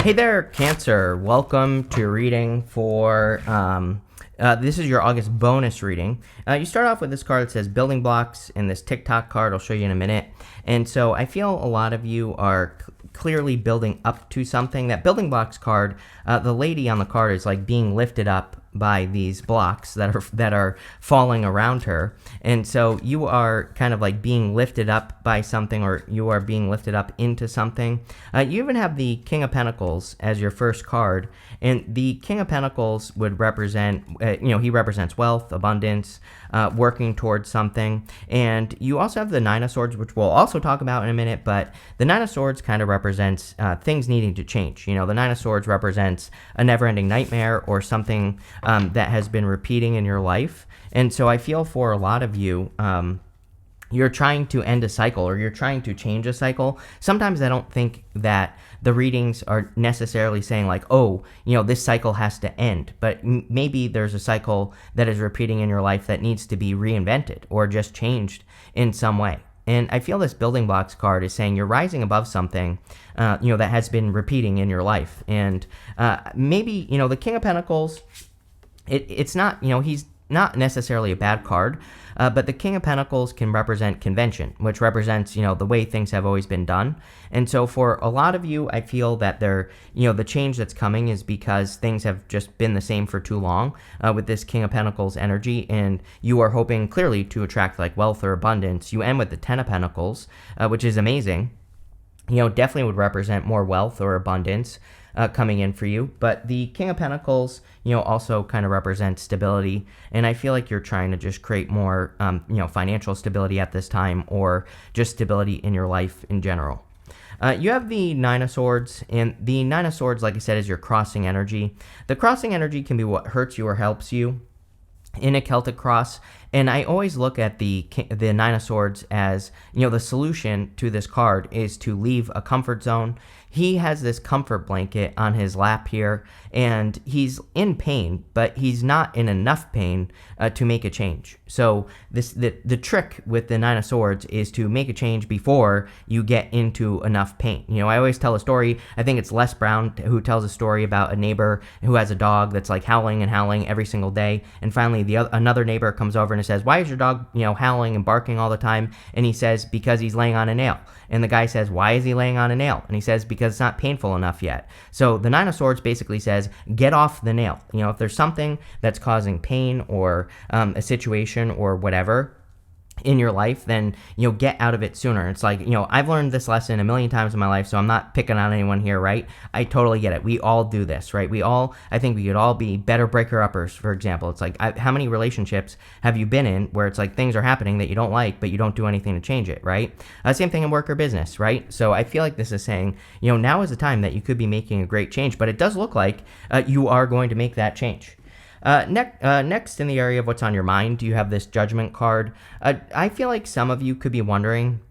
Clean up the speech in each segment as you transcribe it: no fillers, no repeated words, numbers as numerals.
Hey there, Cancer. Welcome to reading for. This is your August bonus reading. You start off with this card that says building blocks, and this TikTok card I'll show you in a minute. And so I feel a lot of you are clearly building up to something. That building blocks card, the lady on the card is like being lifted up by these blocks that are falling around her, and so you are kind of like being lifted up by something, or you are being lifted up into something. You even have the King of Pentacles as your first card, and the King of Pentacles would represent, he represents wealth, abundance, working towards something. And you also have the Nine of Swords, which we'll also talk about in a minute, but the Nine of Swords kind of represents things needing to change. The Nine of Swords represents a never-ending nightmare or something that has been repeating in your life. And so I feel for a lot of you, you're trying to end a cycle, or you're trying to change a cycle. Sometimes I don't think that the readings are necessarily saying like, oh, this cycle has to end, but maybe there's a cycle that is repeating in your life that needs to be reinvented or just changed in some way. And I feel this building blocks card is saying you're rising above something, that has been repeating in your life. And maybe, the King of Pentacles, it's not, he's not necessarily a bad card, but the King of Pentacles can represent convention, which represents, the way things have always been done. And so for a lot of you, I feel that the change that's coming is because things have just been the same for too long with this King of Pentacles energy, and you are hoping clearly to attract like wealth or abundance. You end with the Ten of Pentacles, which is amazing. Definitely would represent more wealth or abundance coming in for you. But the King of Pentacles, also kind of represents stability. And I feel like you're trying to just create more, financial stability at this time, or just stability in your life in general. You have the Nine of Swords, and the Nine of Swords, like I said, is your crossing energy. The crossing energy can be what hurts you or helps you in a Celtic cross. And I always look at the Nine of Swords as, the solution to this card is to leave a comfort zone. He has this comfort blanket on his lap here, and he's in pain, but he's not in enough pain to make a change. So the trick with the Nine of Swords is to make a change before you get into enough pain. I always tell a story. I think it's Les Brown who tells a story about a neighbor who has a dog that's like howling and howling every single day, and finally another neighbor comes over and says, "Why is your dog, howling and barking all the time?" And he says, "Because he's laying on a nail." And the guy says, "Why is he laying on a nail?" And he says, "Because it's not painful enough yet." So the Nine of Swords basically says, get off the nail. If there's something that's causing pain, or a situation or whatever in your life, then get out of it sooner. It's like, I've learned this lesson a million times in my life, so I'm not picking on anyone here, right? I totally get it. We all do this, right? I think we could all be better breaker-uppers, for example. It's like, how many relationships have you been in where it's like things are happening that you don't like, but you don't do anything to change it, right? Same thing in work or business, right? So I feel like this is saying, now is the time that you could be making a great change, but it does look like you are going to make that change. Next in the area of what's on your mind, you have this Judgment card. I feel like some of you could be wondering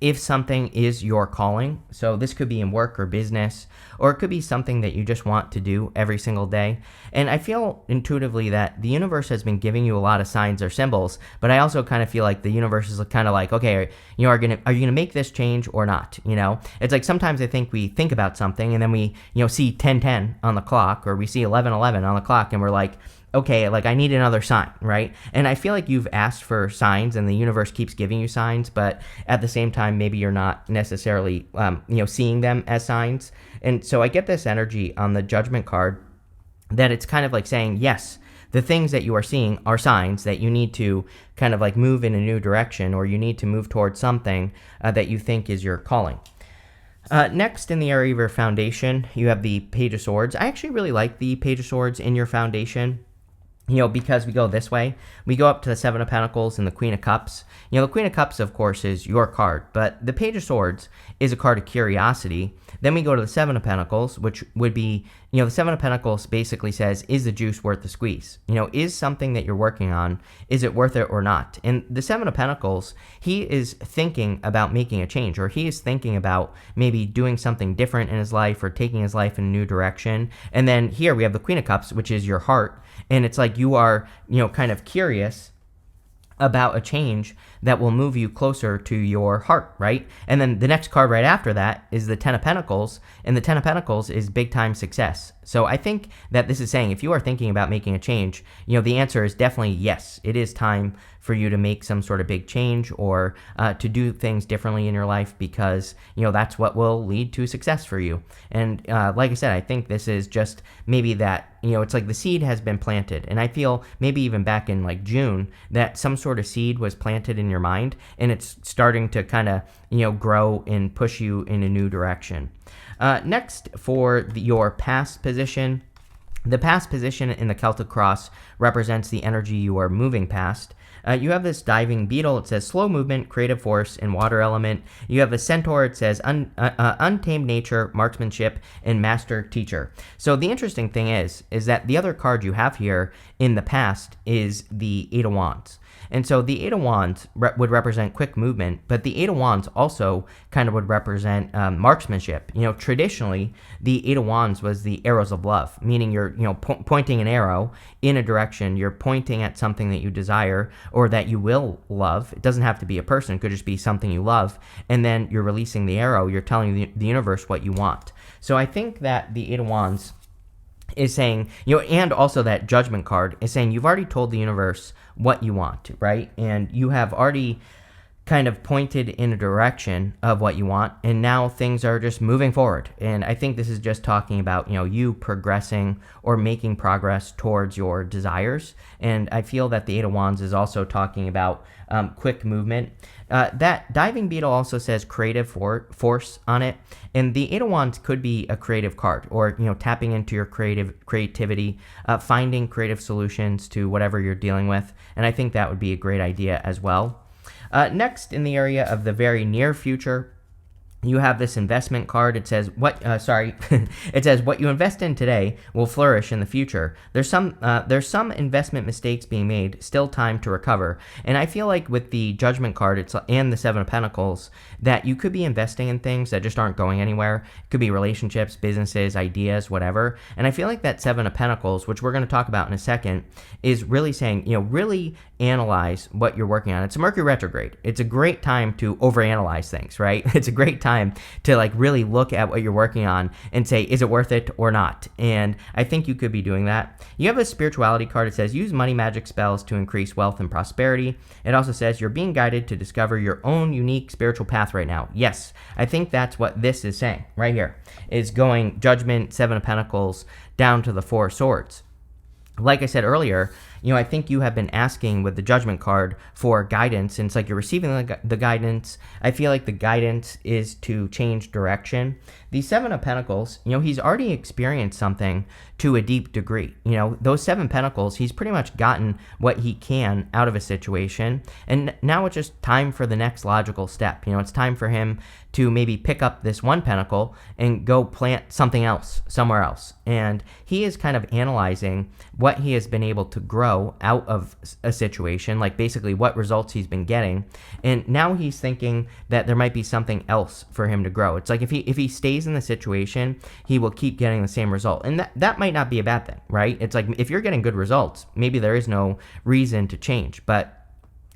if something is your calling. So this could be in work or business, or it could be something that you just want to do every single day. And I feel intuitively that the universe has been giving you a lot of signs or symbols, but I also kind of feel like the universe is kind of like, okay, are you gonna make this change or not? It's like sometimes I think we think about something, and then we see 10:10 on the clock, or we see 11:11 on the clock, and we're like, okay, like I need another sign, right? And I feel like you've asked for signs, and the universe keeps giving you signs, but at the same time, maybe you're not necessarily, seeing them as signs. And so I get this energy on the Judgment card that it's kind of like saying, yes, the things that you are seeing are signs that you need to kind of like move in a new direction, or you need to move towards something that you think is your calling. Next, in the area of your foundation, you have the Page of Swords. I actually really like the Page of Swords in your foundation. Because we go this way. We go up to the Seven of Pentacles and the Queen of Cups. The Queen of Cups, of course, is your card, but the Page of Swords is a card of curiosity. Then we go to the Seven of Pentacles, which would be, the Seven of Pentacles basically says, is the juice worth the squeeze? Is something that you're working on, is it worth it or not? And the Seven of Pentacles, he is thinking about making a change, or he is thinking about maybe doing something different in his life, or taking his life in a new direction. And then here we have the Queen of Cups, which is your heart. And it's like you are, kind of curious about a change that will move you closer to your heart, right? And then the next card right after that is the Ten of Pentacles, and the Ten of Pentacles is big time success. So I think that this is saying if you are thinking about making a change, the answer is definitely yes. It is time for you to make some sort of big change or to do things differently in your life because, that's what will lead to success for you. And like I said, I think this is just maybe that, it's like the seed has been planted. And I feel maybe even back in like June that some sort of seed was planted in your mind and it's starting to kind of, grow and push you in a new direction. Next, for your past position, the past position in the Celtic cross represents the energy you are moving past. You have this diving beetle. It says slow movement, creative force, and water element. You have the centaur. It says untamed nature, marksmanship, and master teacher. So the interesting thing is that the other card you have here in the past is the Eight of Wands. And so the Eight of Wands would represent quick movement, but the Eight of Wands also kind of would represent marksmanship. Traditionally, the Eight of Wands was the arrows of love, meaning you're, pointing an arrow in a direction. You're pointing at something that you desire or that you will love. It doesn't have to be a person. It could just be something you love. And then you're releasing the arrow. You're telling the universe what you want. So I think that the Eight of Wands is saying, and also that Judgment card is saying you've already told the universe what you want, right? And you have already kind of pointed in a direction of what you want, and now things are just moving forward. And I think this is just talking about, you progressing or making progress towards your desires. And I feel that the Eight of Wands is also talking about quick movement. That diving beetle also says creative force on it. And the Eight of Wands could be a creative card or, tapping into your creativity, finding creative solutions to whatever you're dealing with. And I think that would be a great idea as well. Next, in the area of the very near future, you have this investment card. It says it says what you invest in today will flourish in the future. There's some investment mistakes being made, still time to recover. And I feel like with the Judgment card and the Seven of Pentacles that you could be investing in things that just aren't going anywhere. It could be relationships, businesses, ideas, whatever. And I feel like that Seven of Pentacles, which we're going to talk about in a second, is really saying, really analyze what you're working on. It's a Mercury retrograde. It's a great time to overanalyze things, right? It's a great time to like really look at what you're working on and say, is it worth it or not? And I think you could be doing that. You have a spirituality card. It says use money magic spells to increase wealth and prosperity. It also says you're being guided to discover your own unique spiritual path right now. Yes, I think that's what this is saying right here, is going Judgment, Seven of Pentacles down to the Four of Swords. Like I said earlier, I think you have been asking with the Judgment card for guidance, and it's like you're receiving the guidance. I feel like the guidance is to change direction. The Seven of Pentacles, he's already experienced something to a deep degree. Those Seven Pentacles, he's pretty much gotten what he can out of a situation, and now it's just time for the next logical step. It's time for him to maybe pick up this one pentacle and go plant something else somewhere else. And he is kind of analyzing what he has been able to grow out of a situation, like basically what results he's been getting. And now he's thinking that there might be something else for him to grow. It's like if he stays in the situation, he will keep getting the same result. And that might not be a bad thing, right? It's like if you're getting good results, maybe there is no reason to change. But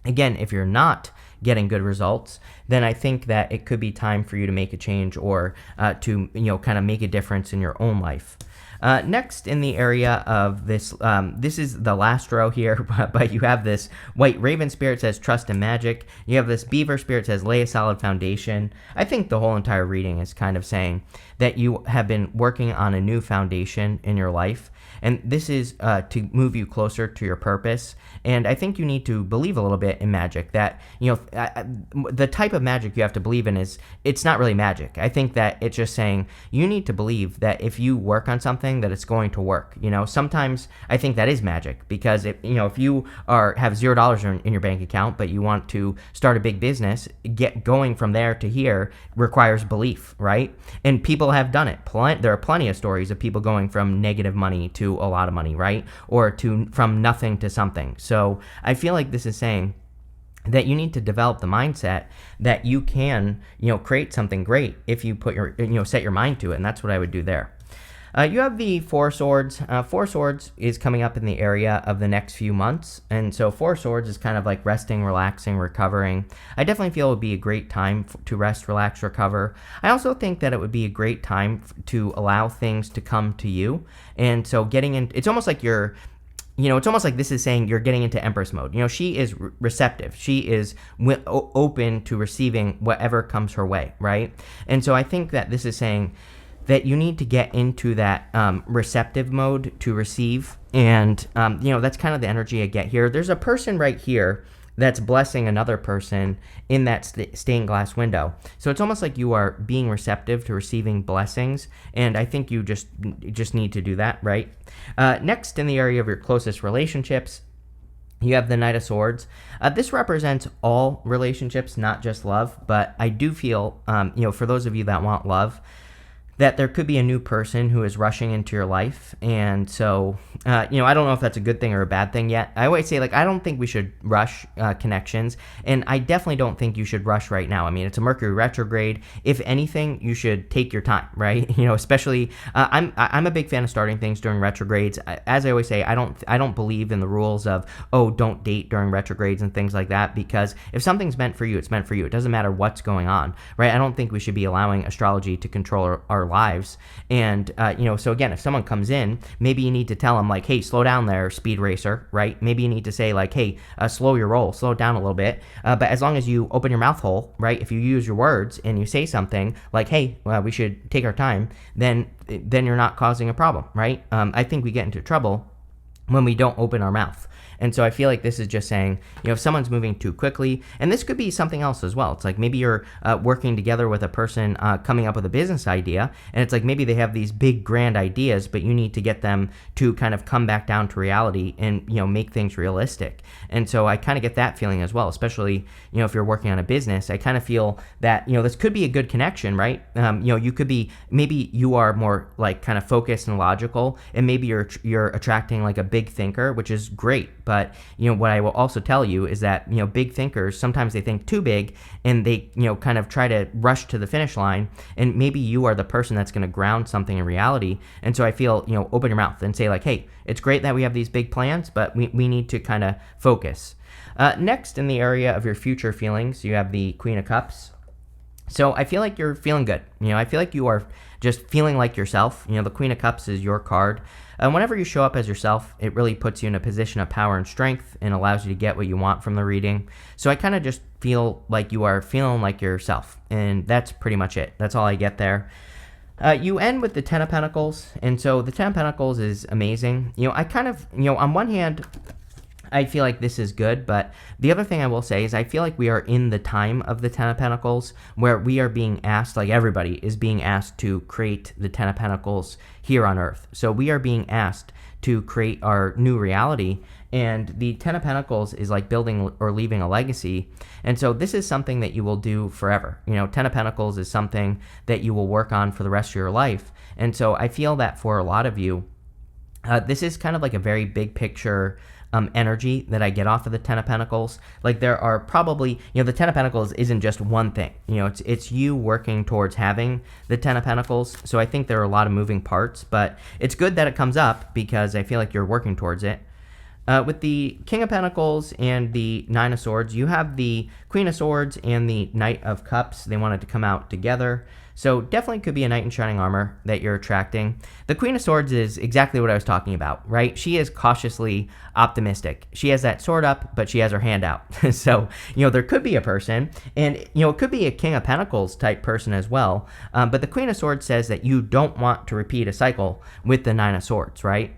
again, if you're not getting good results, then I think that it could be time for you to make a change or to kind of make a difference in your own life. Next, in the area of this, this is the last row here, but you have this white raven spirit says trust and magic. You have this beaver spirit says lay a solid foundation. I think the whole entire reading is kind of saying that you have been working on a new foundation in your life. And this is to move you closer to your purpose. And I think you need to believe a little bit in magic. That, the type of magic you have to believe in it's not really magic. I think that it's just saying you need to believe that if you work on something, that it's going to work. Sometimes I think that is magic because if you have $0 in your bank account, but you want to start a big business, get going from there to here requires belief, right? And people have done it. There are plenty of stories of people going from negative money to a lot of money, right? Or from nothing to something. So I feel like this is saying that you need to develop the mindset that you can, create something great if you put set your mind to it. And that's what I would do there. You have the Four Swords. Four Swords is coming up in the area of the next few months. And so Four Swords is kind of like resting, relaxing, recovering. I definitely feel it would be a great time to rest, relax, recover. I also think that it would be a great time to allow things to come to you. And so getting in, it's almost like you're, it's almost like this is saying you're getting into Empress mode. She is receptive. She is open to receiving whatever comes her way, right? And so I think that this is saying that you need to get into that receptive mode to receive. And, that's kind of the energy I get here. There's a person right here that's blessing another person in that stained glass window. So it's almost like you are being receptive to receiving blessings. And I think you just need to do that, right? Next, in the area of your closest relationships, you have the Knight of Swords. This represents all relationships, not just love. But I do feel, for those of you that want love, that there could be a new person who is rushing into your life. And so, I don't know if that's a good thing or a bad thing yet. I always say, I don't think we should rush connections. And I definitely don't think you should rush right now. I mean, it's a Mercury retrograde. If anything, you should take your time, right? Especially, I'm a big fan of starting things during retrogrades. As I always say, I don't believe in the rules of, don't date during retrogrades and things like that. Because if something's meant for you, it's meant for you. It doesn't matter what's going on, right? I don't think we should be allowing astrology to control our lives. And, so again, if someone comes in, maybe you need to tell them hey, slow down there, speed racer, right? Maybe you need to say hey, slow your roll, slow it down a little bit. But as long as you open your mouth hole, right? If you use your words and you say something hey, we should take our time, then you're not causing a problem, right? I think we get into trouble when we don't open our mouth. And so I feel like this is just saying, if someone's moving too quickly, and this could be something else as well. It's like maybe you're working together with a person coming up with a business idea, and it's like maybe they have these big grand ideas, but you need to get them to kind of come back down to reality and, make things realistic. And so I kind of get that feeling as well, especially, if you're working on a business. I kind of feel that, this could be a good connection, right? You could be, maybe you are more kind of focused and logical, and maybe you're attracting a big thinker, which is great. But, what I will also tell you is that, big thinkers, sometimes they think too big and they, kind of try to rush to the finish line. And maybe you are the person that's going to ground something in reality. And so I feel, open your mouth and say hey, it's great that we have these big plans, but we need to kind of focus. Next, in the area of your future feelings, you have the Queen of Cups. So I feel like you're feeling good. I feel like you are just feeling like yourself. The Queen of Cups is your card. Whenever you show up as yourself, it really puts you in a position of power and strength and allows you to get what you want from the reading. So I kind of just feel like you are feeling like yourself. And that's pretty much it. That's all I get there. You end with the Ten of Pentacles. And so the Ten of Pentacles is amazing. I kind of, on one hand, I feel like this is good, but the other thing I will say is I feel like we are in the time of the Ten of Pentacles where we are being asked, everybody is being asked to create the Ten of Pentacles here on Earth. So we are being asked to create our new reality, and the Ten of Pentacles is like building or leaving a legacy. And so this is something that you will do forever. Ten of Pentacles is something that you will work on for the rest of your life. And so I feel that for a lot of you, this is kind of like a very big picture energy that I get off of the Ten of Pentacles. There are probably, the Ten of Pentacles isn't just one thing. It's you working towards having the Ten of Pentacles. So I think there are a lot of moving parts, but it's good that it comes up because I feel like you're working towards it. With the King of Pentacles and the Nine of Swords, you have the Queen of Swords and the Knight of Cups. They wanted to come out together. So definitely could be a knight in shining armor that you're attracting. The Queen of Swords is exactly what I was talking about, right? She is cautiously optimistic. She has that sword up, but she has her hand out. So, there could be a person, and, it could be a King of Pentacles type person as well. But the Queen of Swords says that you don't want to repeat a cycle with the Nine of Swords, right?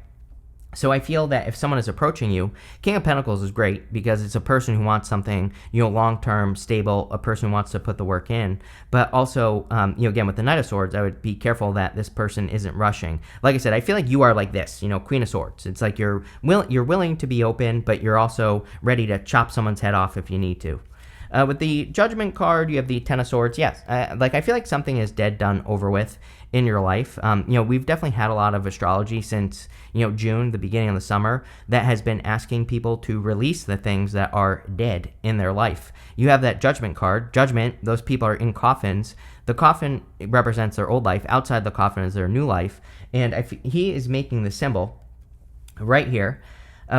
So I feel that if someone is approaching you, King of Pentacles is great because it's a person who wants something, long-term, stable, a person who wants to put the work in. But also, again, with the Knight of Swords, I would be careful that this person isn't rushing. Like I said, I feel like you are like this, Queen of Swords. It's like you're willing to be open, but you're also ready to chop someone's head off if you need to. With the Judgment card, you have the Ten of Swords. Yes, I feel like something is dead, done, over with. in your life. We've definitely had a lot of astrology since, June, the beginning of the summer, that has been asking people to release the things that are dead in their life. You have that judgment card. Judgment, those people are in coffins. The coffin represents their old life. Outside the coffin is their new life. And he is making the symbol right here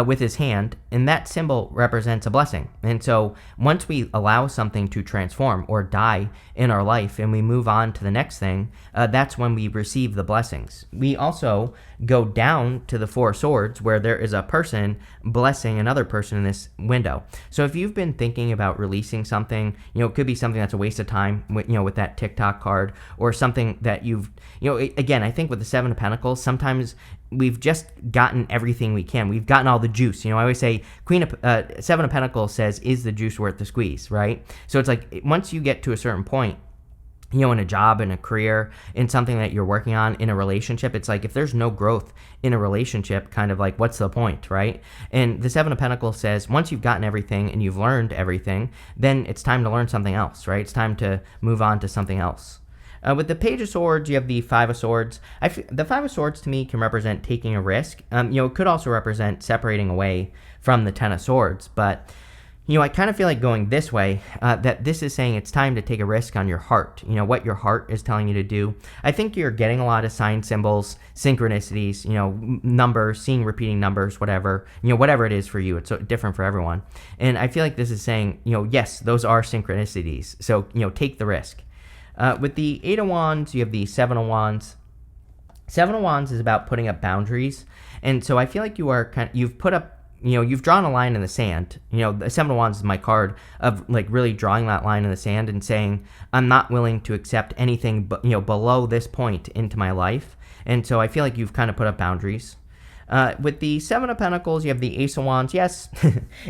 with his hand, and that symbol represents a blessing. And so once we allow something to transform or die in our life and we move on to the next thing, that's when we receive the blessings. We also go down to the Four of Swords, where there is a person blessing another person in this window. So if you've been thinking about releasing something, it could be something that's a waste of time, with that TikTok card, or something that again, I think with the Seven of Pentacles, sometimes we've just gotten everything we can. We've gotten all the juice. I always say Seven of Pentacles says, is the juice worth the squeeze, right? So it's like once you get to a certain point, in a job, in a career, in something that you're working on, in a relationship, it's like if there's no growth in a relationship, kind of like, what's the point, right? And the Seven of Pentacles says, once you've gotten everything and you've learned everything, then it's time to learn something else, right? It's time to move on to something else. With the Page of Swords, you have the Five of Swords. The Five of Swords, to me, can represent taking a risk. It could also represent separating away from the Ten of Swords, but I kind of feel like going this way, that this is saying it's time to take a risk on your heart, what your heart is telling you to do. I think you're getting a lot of sign symbols, synchronicities, numbers, seeing repeating numbers, whatever it is for you. It's so different for everyone. And I feel like this is saying, yes, those are synchronicities. So, take the risk. With the Eight of Wands, you have the Seven of Wands. Seven of Wands is about putting up boundaries. And so I feel like you've put up, you've drawn a line in the sand. The Seven of Wands is my card of like really drawing that line in the sand and saying, I'm not willing to accept anything, below this point into my life. And so I feel like you've kind of put up boundaries. With the Seven of Pentacles, you have the Ace of Wands. Yes,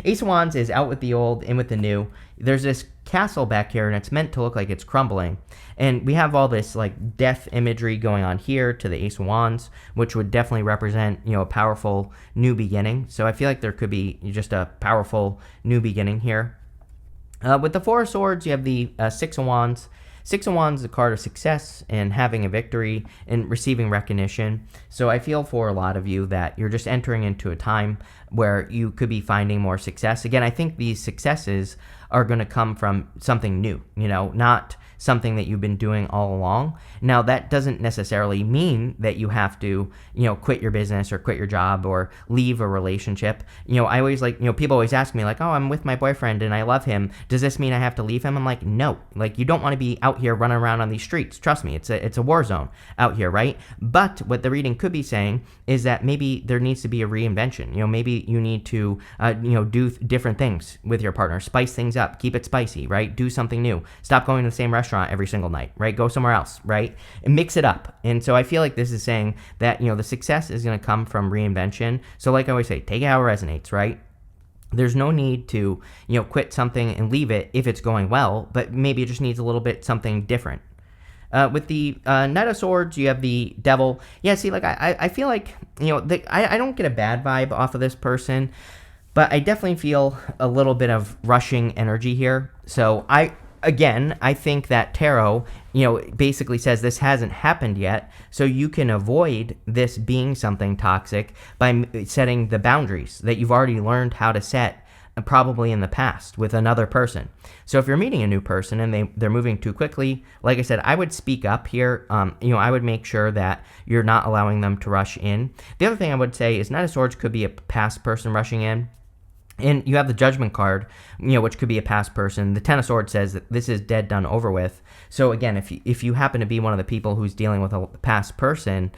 Ace of Wands is out with the old, in with the new. There's this castle back here, and it's meant to look like it's crumbling. And we have all this like death imagery going on here to the Ace of Wands, which would definitely represent, a powerful new beginning. So I feel like there could be just a powerful new beginning here. With the Four of Swords, you have the Six of Wands. Six of Wands is a card of success and having a victory and receiving recognition. So I feel for a lot of you that you're just entering into a time where you could be finding more success. Again, I think these successes are going to come from something new, not something that you've been doing all along. Now, that doesn't necessarily mean that you have to, quit your business or quit your job or leave a relationship. I always people always ask me like, oh, I'm with my boyfriend and I love him. Does this mean I have to leave him? I'm like, no, you don't want to be out here running around on these streets. Trust me, it's a war zone out here, right? But what the reading could be saying is that maybe there needs to be a reinvention. Maybe you need to, do different things with your partner, spice things up, keep it spicy, right? Do something new. Stop going to the same restaurant every single night, right? Go somewhere else, right? And mix it up. And so I feel like this is saying that, the success is going to come from reinvention. So like I always say, take it how it resonates, right? There's no need to, quit something and leave it if it's going well, but maybe it just needs a little bit something different. With the Knight of Swords, you have the Devil. Yeah, see, like I feel like, I don't get a bad vibe off of this person, but I definitely feel a little bit of rushing energy here. So I think that tarot, basically says this hasn't happened yet, so you can avoid this being something toxic by setting the boundaries that you've already learned how to set probably in the past with another person. So if you're meeting a new person and they're moving too quickly, like I said, I would speak up here. I would make sure that you're not allowing them to rush in. The other thing I would say is Knight of Swords could be a past person rushing in. And you have the Judgment card, which could be a past person. The Ten of Swords says that this is dead, done, over with. So again, if you happen to be one of the people who's dealing with a past person,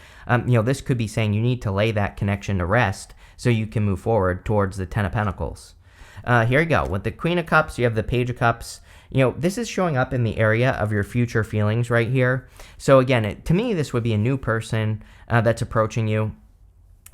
this could be saying you need to lay that connection to rest so you can move forward towards the Ten of Pentacles. Here you go. With the Queen of Cups, you have the Page of Cups. This is showing up in the area of your future feelings right here. So again, to me, this would be a new person that's approaching you,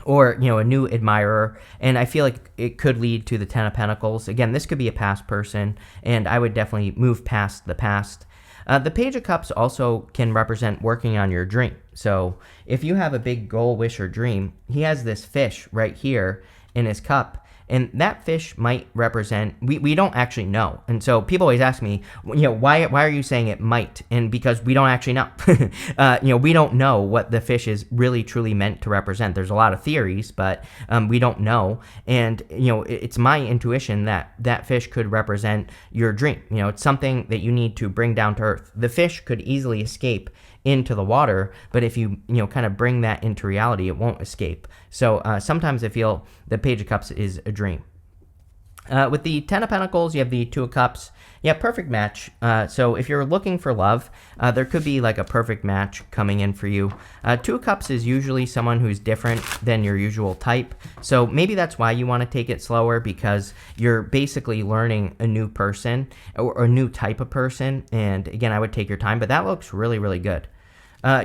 or, a new admirer, and I feel like it could lead to the Ten of Pentacles. Again, this could be a past person, and I would definitely move past the past. The Page of Cups also can represent working on your dream. So if you have a big goal, wish, or dream, he has this fish right here in his cup, And that fish might represent, we don't actually know. And so people always ask me, why are you saying it might? And because we don't actually know. We don't know what the fish is really truly meant to represent. There's a lot of theories, but we don't know. And, it's my intuition that that fish could represent your dream. It's something that you need to bring down to earth. The fish could easily escape into the water, but if you kind of bring that into reality, it won't escape. So sometimes I feel the Page of Cups is a dream. With the Ten of Pentacles, you have the Two of Cups. Yeah, perfect match. So if you're looking for love, there could be like a perfect match coming in for you. Two of Cups is usually someone who's different than your usual type. So maybe that's why you want to take it slower, because you're basically learning a new person or a new type of person. And again, I would take your time, but that looks really, really good.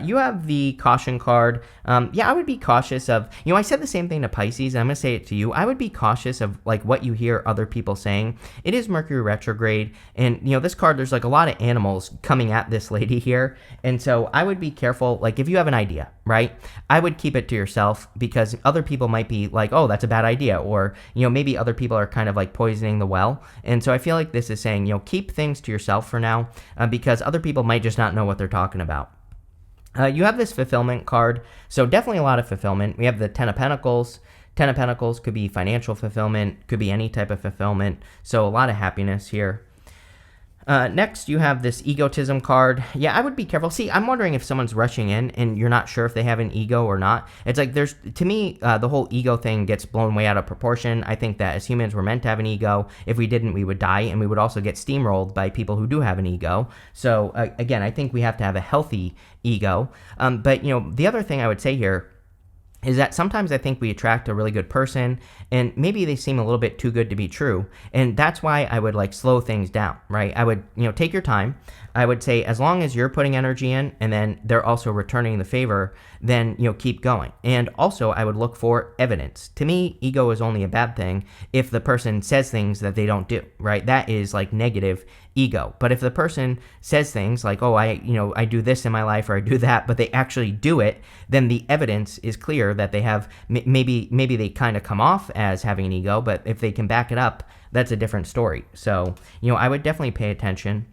You have the caution card. I would be cautious of, I said the same thing to Pisces, and I'm going to say it to you. I would be cautious of like what you hear other people saying. It is Mercury retrograde, and this card, there's like a lot of animals coming at this lady here. And so I would be careful. Like if you have an idea, right, I would keep it to yourself, because other people might be like, oh, that's a bad idea. Or, maybe other people are kind of like poisoning the well. And so I feel like this is saying, keep things to yourself for now, because other people might just not know what they're talking about. You have this fulfillment card, so definitely a lot of fulfillment. We have the Ten of Pentacles. Ten of Pentacles could be financial fulfillment, could be any type of fulfillment, so a lot of happiness here. Next, you have this egotism card. Yeah, I would be careful. See, I'm wondering if someone's rushing in and you're not sure if they have an ego or not. It's like to me, the whole ego thing gets blown way out of proportion. I think that as humans, we're meant to have an ego. If we didn't, we would die, and we would also get steamrolled by people who do have an ego. So again, I think we have to have a healthy ego. But the other thing I would say here is that sometimes I think we attract a really good person, and maybe they seem a little bit too good to be true. And that's why I would like slow things down, right? I would, take your time. I would say, as long as you're putting energy in and then they're also returning the favor, then, keep going. And also I would look for evidence. To me, ego is only a bad thing if the person says things that they don't do, right? That is like negative ego. But if the person says things like, oh, I do this in my life, or I do that, but they actually do it, then the evidence is clear that they have, maybe they kind of come off as having an ego, but if they can back it up, that's a different story. So, I would definitely pay attention.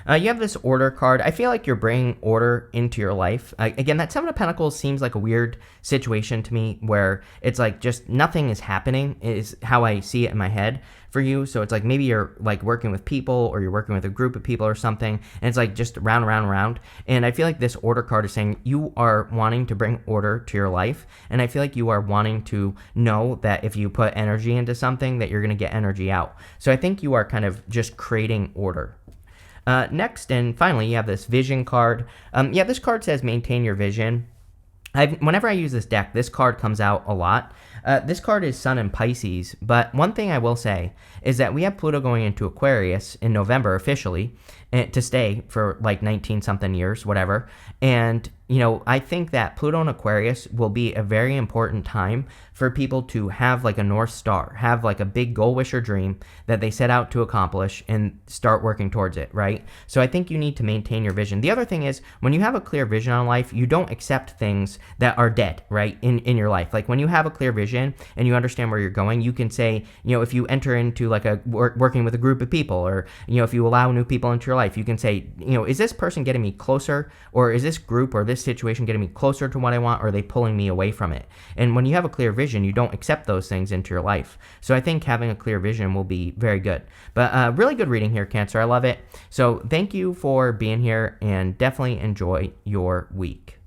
You have this order card. I feel like you're bringing order into your life. Again, that Seven of Pentacles seems like a weird situation to me, where it's like just nothing is happening, is how I see it in my head for you. So it's like maybe you're like working with people, or you're working with a group of people or something, and it's like just round. And I feel like this order card is saying you are wanting to bring order to your life. And I feel like you are wanting to know that if you put energy into something, that you're going to get energy out. So I think you are kind of just creating order. Next, and finally, you have this vision card. This card says maintain your vision. Whenever I use this deck, this card comes out a lot. This card is Sun in Pisces, but one thing I will say is that we have Pluto going into Aquarius in November officially, to stay for like 19-something years, whatever. And, I think that Pluto in Aquarius will be a very important time for people to have like a North Star, have like a big goal, wish, or dream that they set out to accomplish and start working towards it, right? So I think you need to maintain your vision. The other thing is, when you have a clear vision on life, you don't accept things that are dead, right, in your life. Like when you have a clear vision and you understand where you're going, you can say, if you enter into like working with a group of people, or, if you allow new people into your life, you can say, is this person getting me closer, or is this group or this situation getting me closer to what I want, or are they pulling me away from it? And when you have a clear vision, you don't accept those things into your life. So I think having a clear vision will be very good. But really good reading here, Cancer. I love it. So thank you for being here, and definitely enjoy your week.